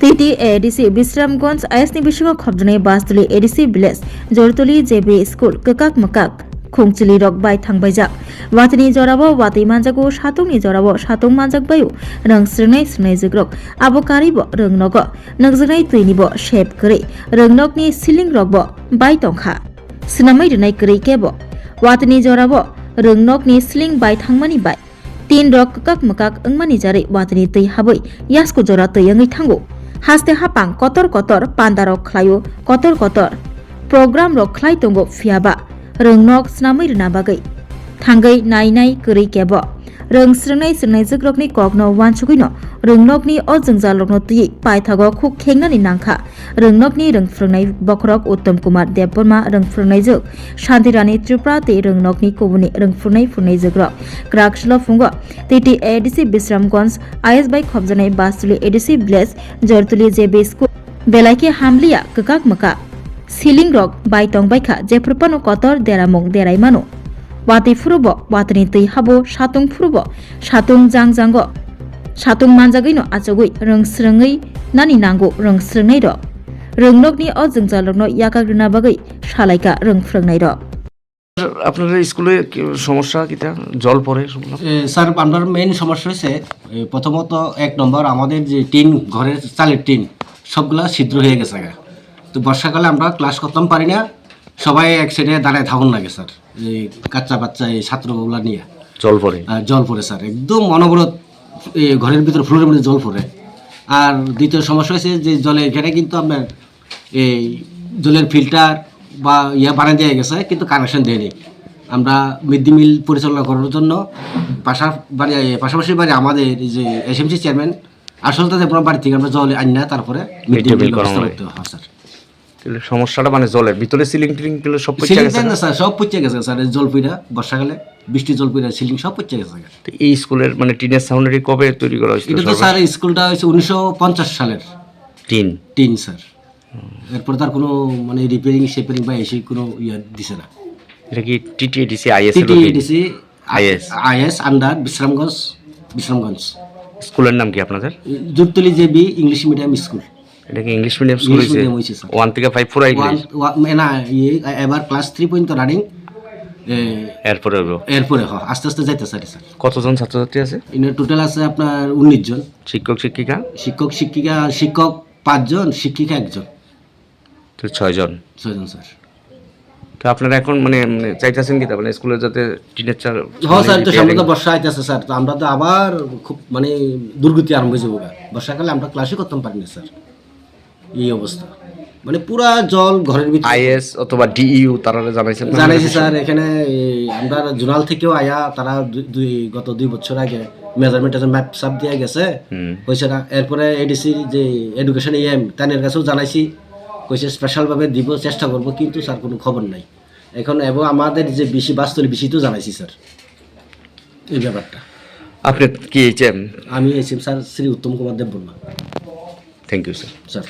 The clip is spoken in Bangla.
তিটি এডিসি বিশ্রামগঞ্জ আইএসনি বিশ্বক খবজনে বাসতুলি এডিসি ভিলেজ জরতুলি জেবি স্কুল ককাক মকাক খুংচিলি রক বাই থাংবাইজাক ওয়াতিনি জরাবো ওয়াতি মানজাগো সাতংनि জরাবো সাতং मानजाकबायु रं स्रंनाय स्रंनाय जग्रक आबो कारिबो रोंनगो नगजनाय तुइनिबो शेप करै रोंनकनि सिलिं रकबो बाय तंखा स्नामै रनाय करै केबो वातिनि जराबो रोंनकनि सिलिं बाय थांमानि बाय तीन रक ककाक मकाक अंगमानि जारै वातिनि तै हाबै यासको जरा तैयङै थांगो हास्ते हापां कतर कतर पान्दारक ख्लायो कतर कतर प्रग्राम रक ख्लाय तंगो फियाबा रोंनक स्नामै रना बागै थांगै नायनाय करै केबो रों स्रंनाय स्रंनाय जग्रकनि ककनो वानसुगैनो रोंनकनि अजोंजालकनो तुयै पायथागो खुक खेंनानि नांखा रोंनकनि रोंफ्रंनाय बखरक उत्तम कुमार देबबर्मा रोंफ्रंनाय जग शान्तिरानी त्रिपुरा ते रोंनकनि कुबुनि रोंफ्रंनाय फुरनाय जग्रक क्राकशल फुंगो टीटी एडिसि बिश्रामगंज आईएस बाय खबजानाय बासुलि एडिसि विलेज जरतुलि जेबे स्कुल बेलायके हामलिया ककाक मका सिलिं रक बायटं बायखा जेफोरपानो कतर देरामुं देरायमानो वाति फुरुबो वातनि तै हाबो सातुं फुरुबो सातुं जांजांगो सातुं मानजागैनो आचगै रोंस्रङै नानि नांगौ रोंस्रङै र रोंनकनि अजोंजालकनो याकाग्रिना बागै सालायका रोंफ्रंनाय र আপনাদের স্কুলে সমস্যা কিটা জল পড়ে স্যার আমার মেইন সমস্যা হচ্ছে প্রথমত এক নম্বর আমাদের যে টিন ঘরের চালের টিন সবগুলা ছিদ্র হয়ে গেছে তো বর্ষাকালে আমরা ক্লাস করতাম পারি না সবাই এক সাইডে দাঁড়ায় থাকুন লাগে স্যার এই বাচ্চা বাচ্চা এই ছাত্রগুলা নিয়ে জল পড়ে স্যার একদম অনবরত ঘরের ভিতরে ফ্লোরের মধ্যে জল পড়ে আর দ্বিতীয় সমস্যা হচ্ছে যে জলে এখানে কিন্তু আপনার এই জলের ফিল্টার বা বানিয়ে দেওয়া গেছে কিন্তু কানেকশন দেয়নি আমরা মিড ডে মিল পরিচালনা করার জন্য পাশাপাশি বাড়ি আমাদের যে এসএমসি চেয়ারম্যান আসলে তাদের বাড়ি থেকে আমরা জল আনি না তারপরে মিড ডে মিল ব্যবস্থা করতে হয় স্যার সমস্যাটা মানে জলের ভিতরে সিলিং টিলিং সব পচে গেছে না স্যার সব পচে গেছে স্যার জল পইরা বর্ষাকালে বৃষ্টি জল পইরা সিলিং সব পচে গেছে তো এই স্কুলের মানে টিনের সাউন্ডারি কবে তৈরি করা হয়েছিল এটা তো স্যার স্কুলটা হয়েছে 1950 সালের টিন স্যার এরপর তার কোনো মানে রিপেয়ারিং শেপারিং বা এসে কোনো দিছে না এটা কি টিটিএডিসি আইএস আন্ডার বিশ্রামগঞ্জ স্কুলের নাম কি আপনাদের জুরতলি জেবি ইংলিশ মিডিয়াম স্কুল এটা কি ইংলিশ মিডিয়াম স্কুল হইছে 1 থেকে 5 পুরো ইংলিশ না এবার ক্লাস 3 পর্যন্ত রানিং এরপরে আস্তে আস্তে যাইতে স্যার কতজন ছাত্রছাত্রী আছে ইন টোটাল আছে আপনার 19 জন শিক্ষক শিক্ষিকা 5 জন শিক্ষিকা 1 জন তো 6 জন স্যার তো আপনারা এখন মানে চাইতেছেন কি মানে স্কুলে যাতে টিনের চাল স্যার তো সামনে তো বর্ষা আইতেছে স্যার তো আমরা তো আবার খুব মানে দুর্গতি আরম্ভ হয়ে যাবো বর্ষাকালে আমরা ক্লাসই করতে পারি না স্যার এই অবস্থা মানে পুরা জল ঘরের ভিতরে আইএস অথবা ডিইউ তারা জানাইছি স্যার এখানে আমরা জোনাল থেকেও আয়া তারা গত 2 বছর আগে মেজারমেন্ট ম্যাপ সাপ দিয়ে গেছে কইছে না এরপরে এডিসি যে এডুকেশন তাদের কাছেও জানাইছি কইছে স্পেশালভাবে দিব চেষ্টা করব কিন্তু স্যার কোনো খবর নাই এখন এবং আমাদের যে বেশি বাস্তলি বেশি তো জানাইছি স্যার এই ব্যাপারটা আপনি কি এইচএম আমি HM sir Shri Uttam Kumar Debbarma thank you sir